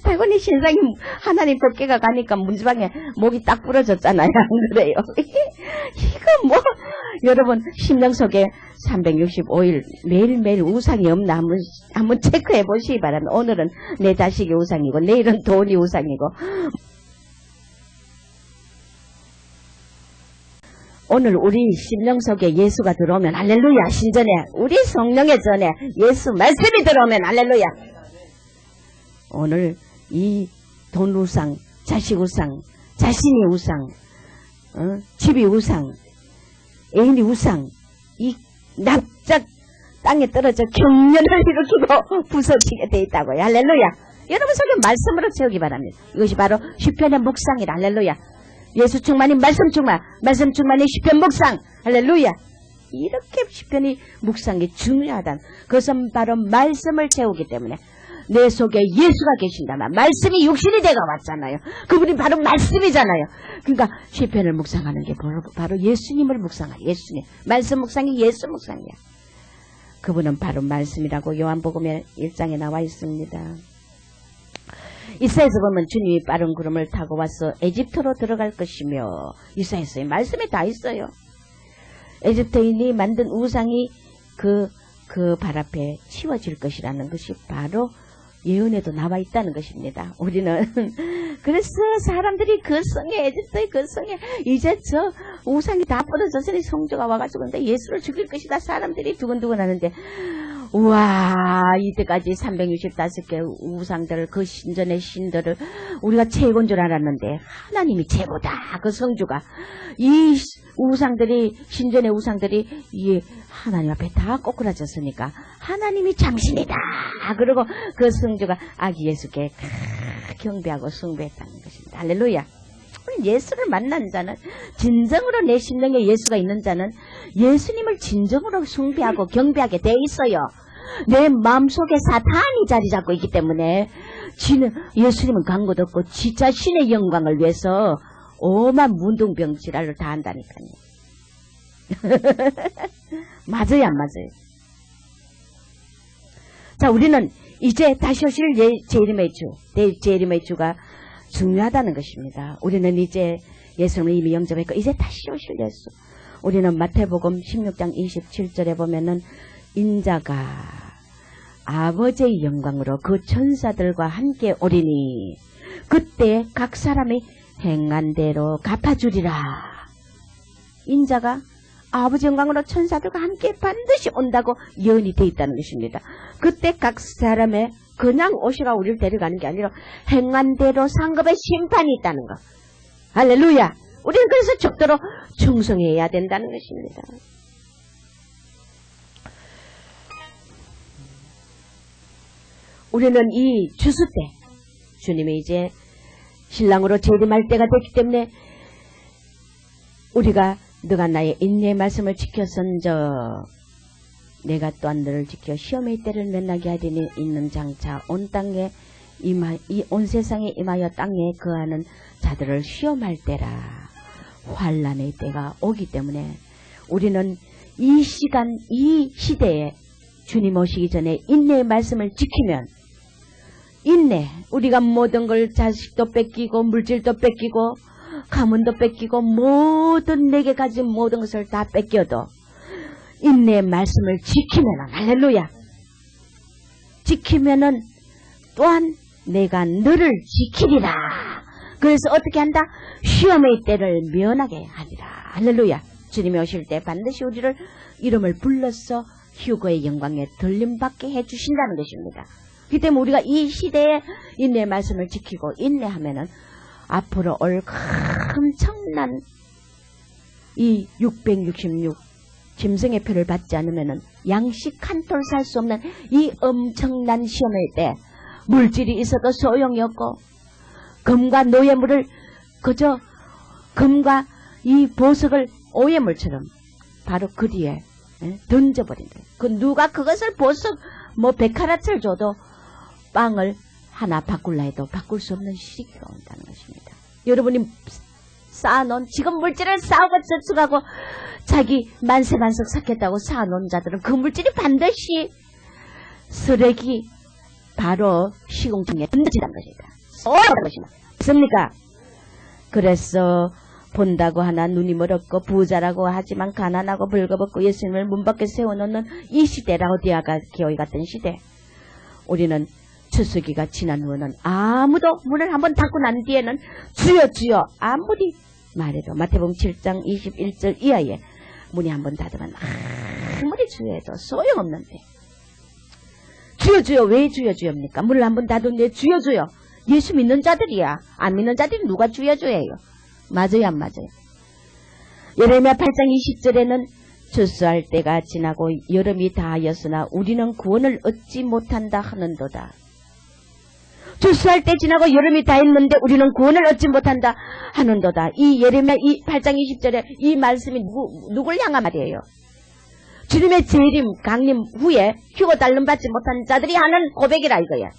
당연히 신상이 하나님 법궤가 가니까 문지방에 목이 딱 부러졌잖아요. 안 그래요? 이거 뭐 여러분 심령 속에 365일 매일매일 우상이 없나 한번 체크해 보시기 바랍니다. 오늘은 내 자식이 우상이고 내일은 돈이 우상이고 오늘 우리 심령 속에 예수가 들어오면 할렐루야. 신전에 우리 성령의 전에 예수 말씀이 들어오면 할렐루야. 오늘 이 돈 우상, 자식 우상, 자신이 우상, 집이 우상, 애인이 우상, 이 납작 땅에 떨어져 경련을 일으키고 부서지게 돼 있다고요. 할렐루야. 여러분 속에 말씀으로 채우기 바랍니다. 이것이 바로 시편의 묵상이라. 할렐루야. 예수 충만이 말씀 충만, 말씀 충만이 시편 묵상. 할렐루야. 이렇게 시편이 묵상이 중요하다. 그것은 바로 말씀을 채우기 때문에 내 속에 예수가 계신다면 말씀이 육신이 되어 왔잖아요. 그분이 바로 말씀이잖아요. 그러니까 시편을 묵상하는 게 바로 예수님을 묵상하는 예수님. 말씀 묵상이 예수 묵상이야. 그분은 바로 말씀이라고 요한복음의 1장에 나와 있습니다. 이사야서 보면 주님이 빠른 구름을 타고 와서 에집트로 들어갈 것이며 이사야서의 말씀에 다 있어요. 에집트인이 만든 우상이 그 발 앞에 치워질 것이라는 것이 바로 예언에도 나와 있다는 것입니다. 우리는 그래서 사람들이 그 성에 에집트의 그 성에 이제 저 우상이 다 부러졌으니 성조가 와가지고 근데 예수를 죽일 것이다. 사람들이 두근두근 하는데 우와 이때까지 365개 우상들을 그 신전의 신들을 우리가 최고인 줄 알았는데 하나님이 최고다. 그 성주가 이 우상들이 신전의 우상들이 이 하나님 앞에 다 꼬꾸라졌으니까 하나님이 참신이다. 그리고 그 성주가 아기 예수께 경배하고 숭배했다는 것입니다. 할렐루야. 예수를 만난 자는 진정으로 내 심령에 예수가 있는 자는 예수님을 진정으로 숭배하고 경배하게 돼 있어요. 내 마음속에 사탄이 자리 잡고 있기 때문에 예수님은 간 것 없고 지 자신의 영광을 위해서 오만 문둥병 지랄을 다 한다니까요. 맞아요 안 맞아요? 자 우리는 이제 다시 오실 재림의 주, 재림의 주가 중요하다는 것입니다. 우리는 이제 예수님을 이미 영접했고 이제 다시 오실 예수. 우리는 마태복음 16장 27절에 보면은 인자가 아버지의 영광으로 그 천사들과 함께 오리니 그때 각 사람이 행한 대로 갚아주리라. 인자가 아버지 영광으로 천사들과 함께 반드시 온다고 예언이 되어 있다는 것입니다. 그때 각 사람의 그냥 오시라 우리를 데려가는 게 아니라 행한 대로 상급의 심판이 있다는 것. 할렐루야. 우리는 그래서 적도로 충성해야 된다는 것입니다. 우리는 이 주수 때 주님이 이제 신랑으로 재림할 때가 됐기 때문에 우리가 너가 나의 인내의 말씀을 지켜선저 내가 또한 너를 지켜 시험의 때를 면하게 하리니 있는 장차 온 땅에 온 세상에 임하여 땅에 거하는 자들을 시험할 때라. 환난의 때가 오기 때문에 우리는 이 시간 이 시대에 주님 오시기 전에 인내의 말씀을 지키면 인내 우리가 모든 걸 자식도 뺏기고 물질도 뺏기고 가문도 뺏기고 모든 내게 가진 모든 것을 다 뺏겨도 인내의 말씀을 지키면은 할렐루야 지키면은 또한 내가 너를 지키리라. 그래서 어떻게 한다? 시험의 때를 면하게 하리라. 할렐루야. 주님이 오실 때 반드시 우리를 이름을 불러서 휴거의 영광에 들림받게 해주신다는 것입니다. 그렇기 때문에 우리가 이 시대에 인내의 말씀을 지키고 인내하면은 앞으로 올 엄청난 이 666 짐승의 표를 받지 않으면은 양식 한 톨 살 수 없는 이 엄청난 시험일 때 물질이 있어도 소용이 없고 금과 노예물을 그저 금과 이 보석을 오예물처럼 바로 그 뒤에 던져버린다. 누가 그것을 보석 뭐 100카라트를 줘도 빵을 하나 바꿀라 해도 바꿀 수 없는 시기가 온다는 것입니다. 여러분이 쌓아놓은 지금 물질을 쌓고 저축하고 자기 만세만석 샀겠다고 쌓아놓은 자들은 그 물질이 반드시 쓰레기 바로 시공통에 던져진다는 것이다. 쏘아버리는 것입니다. 맞습니까? 그래서 본다고 하나 눈이 멀었고 부자라고 하지만 가난하고 벌거벗고 예수님을 문 밖에 세워놓는 이 시대, 라오디아가 교회 같은 시대, 우리는 추수기가 지난 후에는 아무도 문을 한번 닫고 난 뒤에는 주여 주여 아무리 말해도 마태복음 7장 21절 이하에 문이 한번 닫으면 아무리 주여해도 소용없는데, 주여 주여 왜 주여 주여입니까? 문을 한번 닫은데 주여 주여, 예수 믿는 자들이야. 안 믿는 자들이 누가 주여 주여예요? 맞아요 안 맞아요? 예레미야 8장 20절에는 추수할 때가 지나고 여름이 다하였으나 우리는 구원을 얻지 못한다 하는도다. 추수할 때 지나고 여름이 다했는데 우리는 구원을 얻지 못한다 하는도다. 이 예레미야 8장 20절에 이 말씀이 누굴 향한 말이에요? 주님의 재림 강림 후에 휴거 달름 받지 못한 자들이 하는 고백이라 이거야.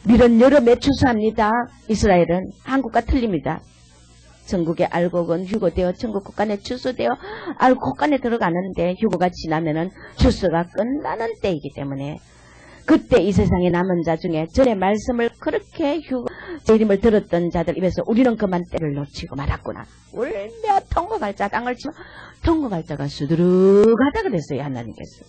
밀은 여름에 추수합니다. 이스라엘은 한국과 틀립니다. 전국의 알곡은 휴거되어 전국 곳간에 추수되어 알곡 곳간에 들어가는데 휴거가 지나면은 추수가 끝나는 때이기 때문에 그때 이 세상에 남은 자 중에 전의 말씀을 그렇게 재림을 들었던 자들 입에서 우리는 그만 때를 놓치고 말았구나. 울며 통곡할 자 땅을 치며 통곡할 자가 수두룩하다 그랬어요. 하나님께서.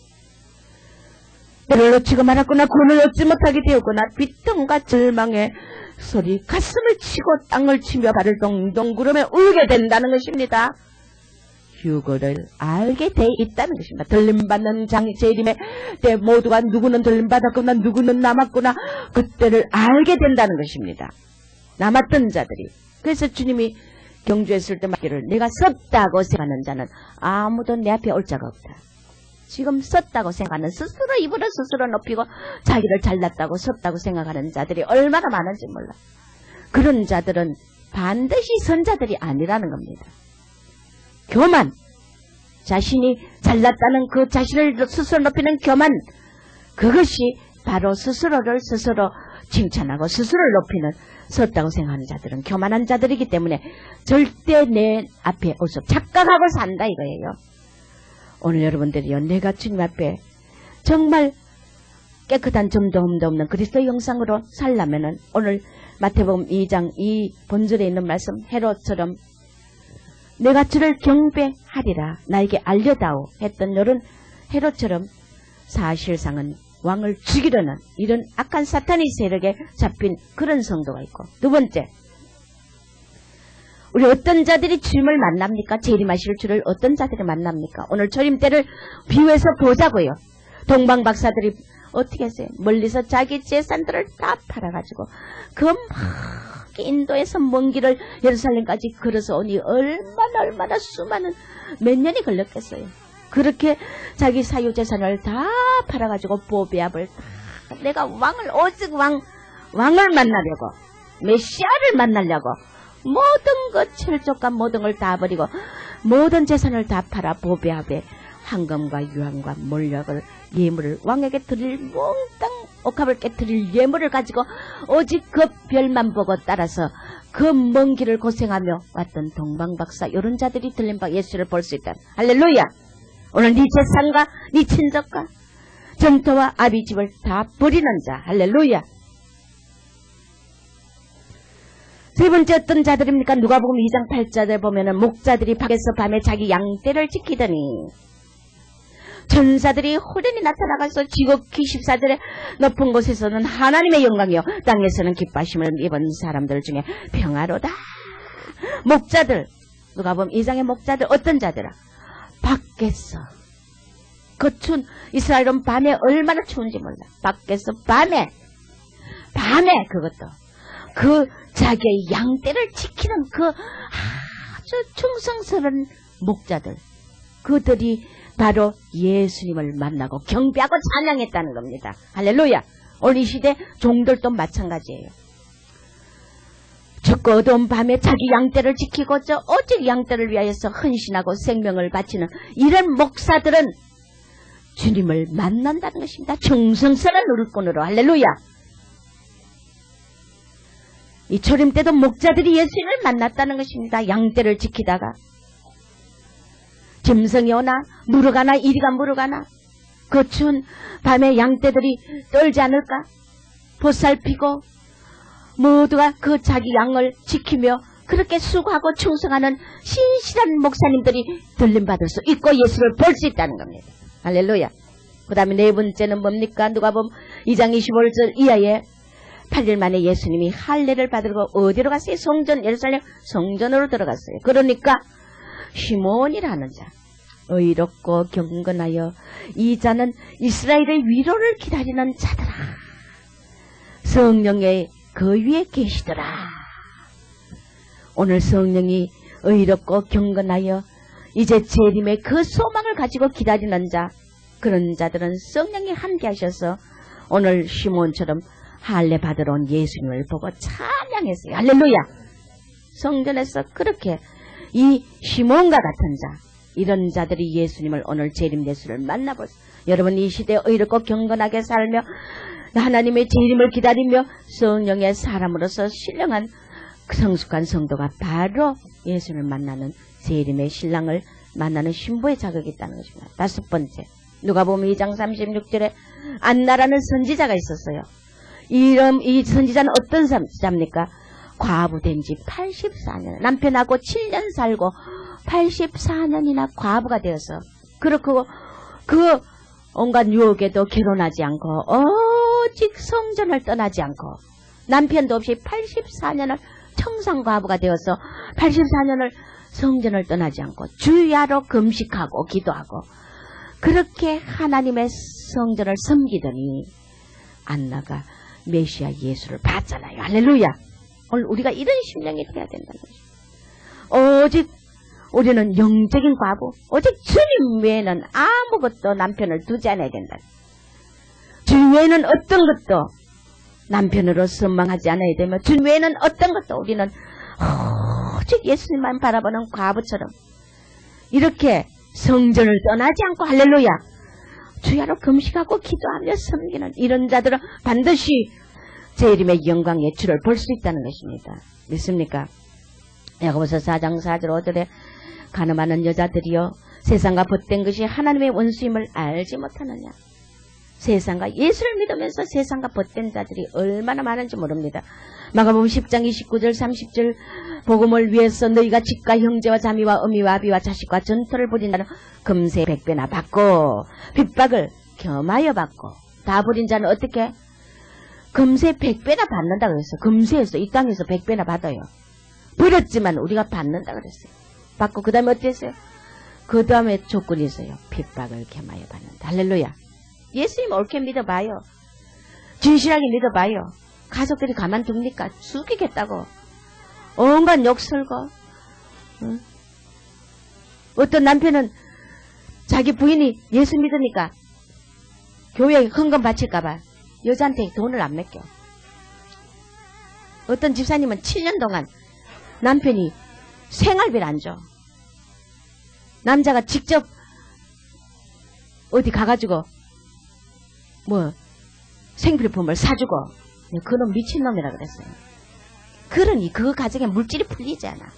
때를 놓치고 말았구나. 구원을 얻지 못하게 되었구나. 비통과 절망의 소리, 가슴을 치고 땅을 치며 발을 동동 구르며 울게 된다는 것입니다. 휴거를 알게 돼 있다는 것입니다. 들림받는 재림의 때 모두가 누구는 들림받았구나, 누구는 남았구나, 그때를 알게 된다는 것입니다. 남았던 자들이. 그래서 주님이 경주했을 때 말기를, 내가 썼다고 생각하는 자는 아무도 내 앞에 올 자가 없다. 지금 썼다고 생각하는, 스스로 입으로 스스로 높이고 자기를 잘났다고 썼다고 생각하는 자들이 얼마나 많은지 몰라. 그런 자들은 반드시 선자들이 아니라는 겁니다. 교만, 자신이 잘났다는 그 자신을 스스로 높이는 교만, 그것이 바로 스스로를 스스로 칭찬하고 스스로를 높이는, 썼다고 생각하는 자들은 교만한 자들이기 때문에 절대 내 앞에 올 수 없어. 착각하고 산다 이거예요. 오늘 여러분들이요, 내가 주님 앞에 정말 깨끗한 점도 흠도 없는 그리스도 형상으로 살려면은 오늘 마태복음 2장 이 본절에 있는 말씀, 헤롯처럼 내가 주를 경배하리라 나에게 알려다오 했던 요런 헤롯처럼 사실상은 왕을 죽이려는 이런 악한 사탄의 세력에 잡힌 그런 성도가 있고, 두 번째, 우리 어떤 자들이 주님을 만납니까? 재림하실 주를 어떤 자들이 만납니까? 오늘 초림 때를 비유해서 보자고요. 동방 박사들이 어떻게 했어요? 멀리서 자기 재산들을 다 팔아가지고 그 인도에서 먼 길을 예루살렘까지 걸어서 오니 얼마나 수많은 몇 년이 걸렸겠어요. 그렇게 자기 사유재산을 다 팔아가지고 보배압을 다, 내가 왕을 오직 왕을 만나려고, 메시아를 만나려고 모든 것 철족과 모든 걸 다 버리고 모든 재산을 다 팔아 보배압에 황금과 유황과 몰약을 예물을 왕에게 드릴 몽땅 옥합을 깨뜨릴 예물을 가지고 오직 그 별만 보고 따라서 그 먼 길을 고생하며 왔던 동방박사 이런 자들이 들린 바 예수를 볼 수 있다. 할렐루야. 오늘 네 재산과 네 친족과 전토와 아비집을 다 버리는 자. 할렐루야. 세 번째 어떤 자들입니까? 누가복음 2장 8절에 보면은 목자들이 밖에서 밤에 자기 양떼를 지키더니 천사들이 호련히 나타나가서 지극히 14절에 높은 곳에서는 하나님의 영광이요 땅에서는 기뻐하심을 입은 사람들 중에 평화로다. 목자들, 누가복음 2장의 목자들 어떤 자들아? 밖에서 그 추운 이스라엘은 밤에 얼마나 추운지 몰라. 밖에서 밤에 그것도 그 자기의 양떼를 지키는 그 아주 충성스러운 목자들, 그들이 바로 예수님을 만나고 경배하고 찬양했다는 겁니다. 할렐루야. 오늘 이 시대 종들도 마찬가지예요. 춥고 어두운 밤에 자기 양떼를 지키고 저 오직 양떼를 위하여서 헌신하고 생명을 바치는 이런 목사들은 주님을 만난다는 것입니다. 충성스러운 일꾼으로. 할렐루야. 이 초림 때도 목자들이 예수님을 만났다는 것입니다. 양떼를 지키다가 짐승이 오나 물어가나 이리가 물어가나 그 추운 밤에 양떼들이 떨지 않을까 보살피고 모두가 그 자기 양을 지키며 그렇게 수고하고 충성하는 신실한 목사님들이 들림받을 수 있고 예수를 볼 수 있다는 겁니다. 할렐루야. 그 다음에 네 번째는 뭡니까? 누가복음 2장 25절 이하에 8일 만에 예수님이 할례를 받으러 어디로 갔어요? 성전, 예루살렘 성전으로 들어갔어요. 그러니까 시몬이라는 자, 의롭고 경건하여 이 자는 이스라엘의 위로를 기다리는 자더라. 성령의 그 위에 계시더라. 오늘 성령이 의롭고 경건하여 이제 재림의 그 소망을 가지고 기다리는 자, 그런 자들은 성령이 함께 하셔서 오늘 시몬처럼 할례 받으러 온 예수님을 보고 찬양했어요. 할렐루야. 성전에서 그렇게 이 시몬과 같은 자, 이런 자들이 예수님을 오늘 재림 예수를 만나보세요. 여러분 이 시대에 의롭고 경건하게 살며 하나님의 재림을 기다리며 성령의 사람으로서 신령한 성숙한 성도가 바로 예수를 만나는 재림의 신랑을 만나는 신부의 자격이 있다는 것입니다. 다섯 번째, 누가복음 2장 36절에 안나라는 선지자가 있었어요. 이 선지자는 어떤 선지자입니까? 과부된 지 84년, 남편하고 7년 살고 84년이나 과부가 되어서 그렇고 그 온갖 유혹에도 결혼하지 않고 오직 성전을 떠나지 않고 남편도 없이 84년을 청산과부가 되어서 84년을 성전을 떠나지 않고 주야로 금식하고 기도하고 그렇게 하나님의 성전을 섬기더니 안나가 메시아 예수를 봤잖아요. 할렐루야. 오늘 우리가 이런 심령이 돼야 된다는 것입니다. 오직 우리는 영적인 과부, 오직 주님 외에는 아무것도 남편을 두지 않아야 된다. 주님 외에는 어떤 것도 남편으로 선망하지 않아야 되며 주님 외에는 어떤 것도 우리는 오직 예수님만 바라보는 과부처럼 이렇게 성전을 떠나지 않고 할렐루야 주야로 금식하고 기도하며 섬기는 이런 자들은 반드시 재림의 영광의 주를 볼 수 있다는 것입니다. 믿습니까? 야고보서 4장 4절 5절에 가늠하는 여자들이여 세상과 벗된 것이 하나님의 원수임을 알지 못하느냐. 세상과 예수를 믿으면서 세상과 벗된 자들이 얼마나 많은지 모릅니다. 마가복음 10장 29절 30절 복음을 위해서 너희가 집과 형제와 자매와 어미와 아비와 자식과 전토를 벌인 자는 금세 100배나 받고 핍박을 겸하여 받고 다 벌인 자는 어떻게? 금세 100배나 받는다 그랬어요. 금세에서 이 땅에서 100배나 받아요. 버렸지만 우리가 받는다 그랬어요. 받고 그 다음에 어땠어요? 그 다음에 조건이 있어요. 핍박을 겸하여 받는다. 할렐루야. 예수님 옳게 믿어봐요. 진실하게 믿어봐요. 가족들이 가만둡니까? 죽이겠다고. 온갖 욕 설고. 응? 어떤 남편은 자기 부인이 예수 믿으니까 교회에 헌금 바칠까봐 여자한테 돈을 안 맡겨. 어떤 집사님은 7년 동안 남편이 생활비를 안 줘. 남자가 직접 어디 가가지고 뭐 생필품을 사주고 그놈 미친놈이라 그랬어요. 그러니 그 가정에 물질이 풀리지 않아.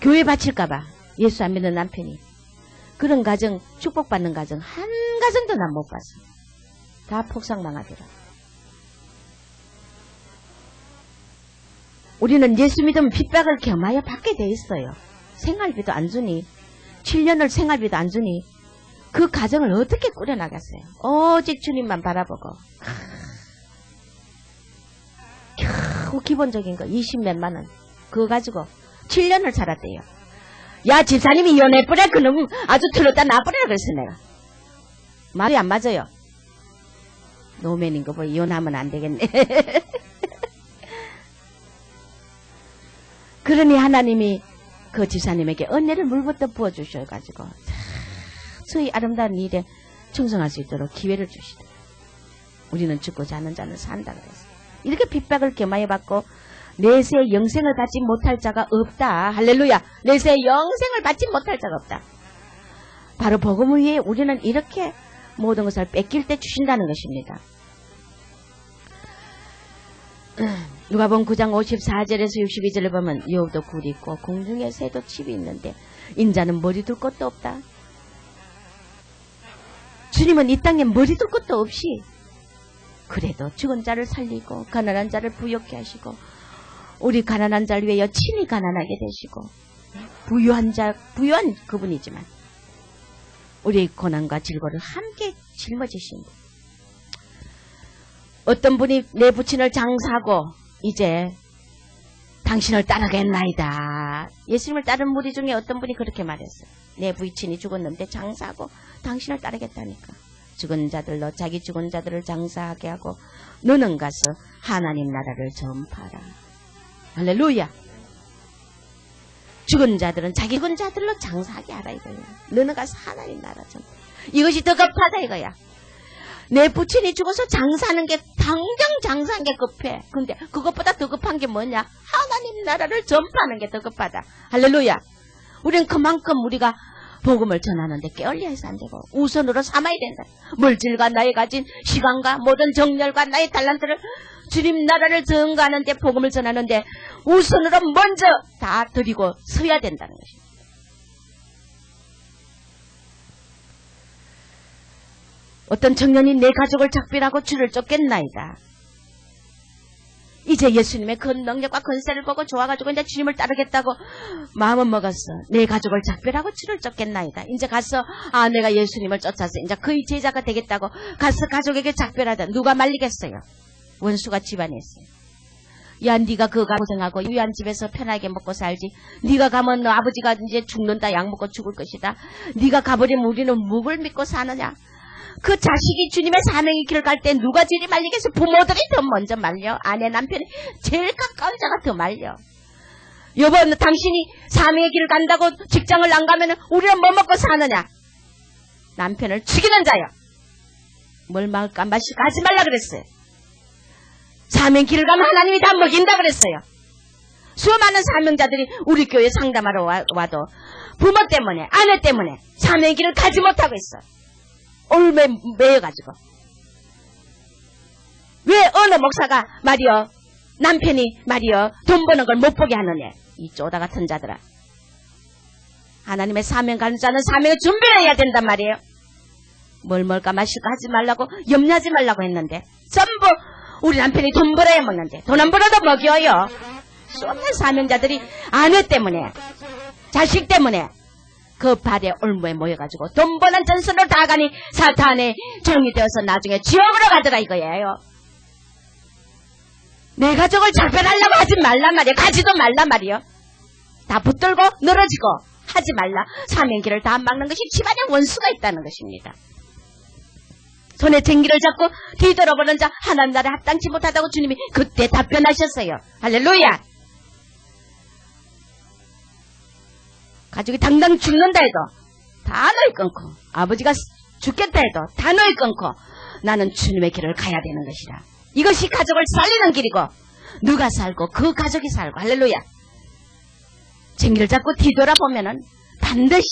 교회 바칠까봐 예수 안 믿는 남편이 그런 가정 축복받는 가정 한 가정도 난 못 봤어. 다 폭삭망하더라. 우리는 예수 믿으면 핍박을 겸하여 받게 돼 있어요. 생활비도 안 주니 7년을 생활비도 안 주니 그 가정을 어떻게 꾸려나갔어요. 오직 주님만 바라보고 겨우 기본적인 거 20몇만 원 그거 가지고 7년을 살았대요. 야 집사님이 이혼해버려 그놈 아주 틀었다 놔버려 그랬어 내가. 말이 안 맞아요. 노맨인 거 보고 이혼하면 안 되겠네. 그러니 하나님이 그 집사님에게 은혜를 물부터 부어주셔가지고 저희 아름다운 일에 충성할 수 있도록 기회를 주시더라. 우리는 죽고 자는 자는 산다 그랬어요. 이렇게 핍박을 겸하여 받고 내세의 영생을 받지 못할 자가 없다. 할렐루야. 내세의 영생을 받지 못할 자가 없다. 바로 복음을 위해 우리는 이렇게 모든 것을 뺏길 때 주신다는 것입니다. 누가복음 9장 54절에서 62절을 보면 여우도 굴이 있고 공중에 새도 집이 있는데 인자는 머리 둘 곳도 없다. 주님은 이 땅에 머리 둘 곳도 없이 그래도 죽은 자를 살리고 가난한 자를 부욕케 하시고 우리 가난한 자를 위하여 친히 가난하게 되시고 부유한 그분이지만 우리의 고난과 질고를 함께 짊어지십니다. 어떤 분이 내 부친을 장사하고 이제 당신을 따르겠나이다. 예수님을 따른 무리 중에 어떤 분이 그렇게 말했어요. 내 부친이 죽었는데 장사하고 당신을 따르겠다니까. 죽은 자들로 자기 죽은 자들을 장사하게 하고 너는 가서 하나님 나라를 전파하라. 할렐루야. 죽은 자들은 자기 죽은 자들로 장사하게 하라 이거야. 너는 가서 하나님 나라 전파. 이것이 더 급하다 이거야. 내 부친이 죽어서 장사하는 게 당장 장사하는 게 급해. 근데 그것보다 더 급한 게 뭐냐? 하나님 나라를 전파하는 게 더 급하다. 할렐루야. 우리는 그만큼 우리가 복음을 전하는데 게을리해서 안 되고 우선으로 삼아야 된다. 물질과 나의 가진 시간과 모든 정열과 나의 달란트를 주님 나라를 증거하는데 복음을 전하는데 우선으로 먼저 다 드리고 서야 된다는 것입니다. 어떤 청년이 내 가족을 작별하고 주를 쫓겠나이다. 이제 예수님의 그 능력과 권세를 보고 좋아가지고 이제 주님을 따르겠다고 마음은 먹었어. 내 가족을 작별하고 주를 쫓겠나이다. 이제 가서 내가 예수님을 쫓아서 이제 그의 제자가 되겠다고 가서 가족에게 작별하다. 누가 말리겠어요? 원수가 집안에 있어요. 야, 네가 그가 고생하고 유한 집에서 편하게 먹고 살지. 네가 가면 너 아버지가 이제 죽는다. 약 먹고 죽을 것이다. 네가 가버리면 우리는 묵을 믿고 사느냐. 그 자식이 주님의 사명의 길을 갈 때 누가 제일 말리겠어? 부모들이 더 먼저 말려. 아내 남편이 제일 가까운 자가 더 말려. 여보, 당신이 사명의 길을 간다고 직장을 안 가면 우리는 뭐 먹고 사느냐? 남편을 죽이는 자요. 뭘 막을까 마실까 하지 말라 그랬어요. 사명 길을 가면 하나님이 다 먹인다 그랬어요. 수많은 사명자들이 우리 교회 상담하러 와도 부모 때문에 아내 때문에 사명의 길을 가지 못하고 있어. 올매 매여가지고. 왜 어느 목사가 말이여 남편이 말이여 돈 버는 걸 못 보게 하느냐. 이 쪼다 같은 자들아. 하나님의 사명 가는 자는 사명을 준비해야 된단 말이에요. 뭘 먹을까 마실까 하지 말라고 염려하지 말라고 했는데 전부 우리 남편이 돈 벌어야 먹는데 돈 안 벌어도 먹여요. 수없는 사명자들이 아내 때문에 자식 때문에 그 발에 올무에 모여가지고 돈 버는 전선으로 다 가니 사탄의 종이 되어서 나중에 지옥으로 가더라 이거예요. 내 가족을 작별하려고 하지 말란 말이에요. 가지도 말란 말이에요. 다 붙들고 늘어지고 하지 말라. 사명길을 다 막는 것이 집안에 원수가 있다는 것입니다. 손에 쟁기를 잡고 뒤돌아보는 자 하나님 나라에 합당치 못하다고 주님이 그때 답변하셨어요. 할렐루야. 가족이 당당 죽는다 해도 다 너희 끊고 아버지가 죽겠다 해도 다 너희 끊고 나는 주님의 길을 가야 되는 것이다. 이것이 가족을 살리는 길이고 누가 살고 그 가족이 살고 할렐루야. 쟁기를 잡고 뒤돌아보면은 반드시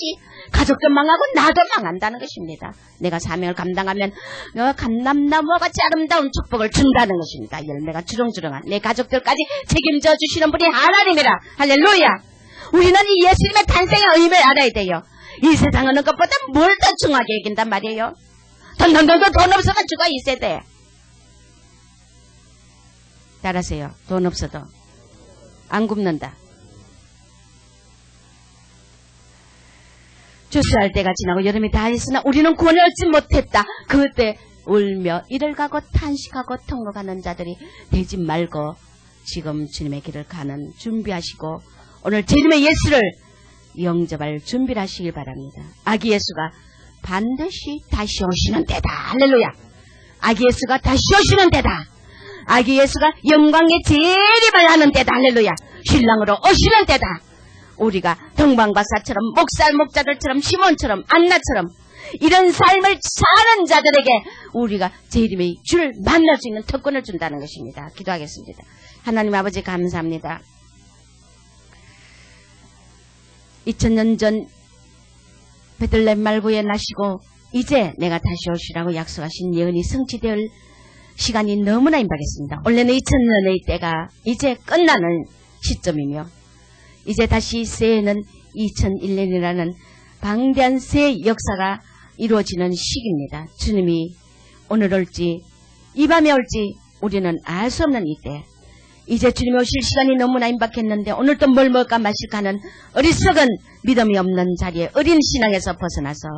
가족도 망하고 나도 망한다는 것입니다. 내가 사명을 감당하면 감람나무와 같이 아름다운 축복을 준다는 것입니다. 열매가 주렁주렁한 내 가족들까지 책임져 주시는 분이 하나님이라. 할렐루야. 우리는 이 예수님의 탄생의 의미를 알아야 돼요. 이 세상 어느 것보다 뭘 더 중하게 여긴단 말이에요. 돈 없어도 죽어 이 세대. 따라하세요. 돈 없어도 안 굶는다. 추수할 때가 지나고 여름이 다 했으나 우리는 구원을 얻지 못했다. 그때 울며 이를 가고 탄식하고 통곡하는 자들이 되지 말고 지금 주님의 길을 가는 준비하시고 오늘 주님의 예수를 영접할 준비를 하시길 바랍니다. 아기 예수가 반드시 다시 오시는 때다. 할렐루야. 아기 예수가 다시 오시는 때다. 아기 예수가 영광의 재림을 하는 때다. 할렐루야. 신랑으로 오시는 때다. 우리가 동방박사처럼 목자들처럼 시몬처럼 안나처럼 이런 삶을 사는 자들에게 우리가 제1의 주를 만날 수 있는 특권을 준다는 것입니다. 기도하겠습니다. 하나님 아버지 감사합니다. 2000년 전 베들레헴 말고에 나시고 이제 내가 다시 오시라고 약속하신 예언이 성취될 시간이 너무나 임박했습니다. 원래는 2000년의 때가 이제 끝나는 시점이며 이제 다시 새해는 2001년이라는 방대한 새 역사가 이루어지는 시기입니다. 주님이 오늘 올지 이 밤에 올지 우리는 알 수 없는 이때 이제 주님이 오실 시간이 너무나 임박했는데 오늘 또 뭘 먹을까 마실까 하는 어리석은 믿음이 없는 자리에 어린 신앙에서 벗어나서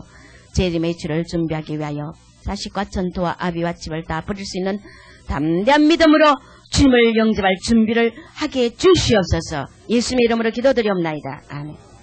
재림의 주를 준비하기 위하여 자식과 전토와 아비와 집을 다 버릴 수 있는 담대한 믿음으로 주님을 영접할 준비를 하게 해 주시옵소서. 예수님의 이름으로 기도드리옵나이다. 아멘.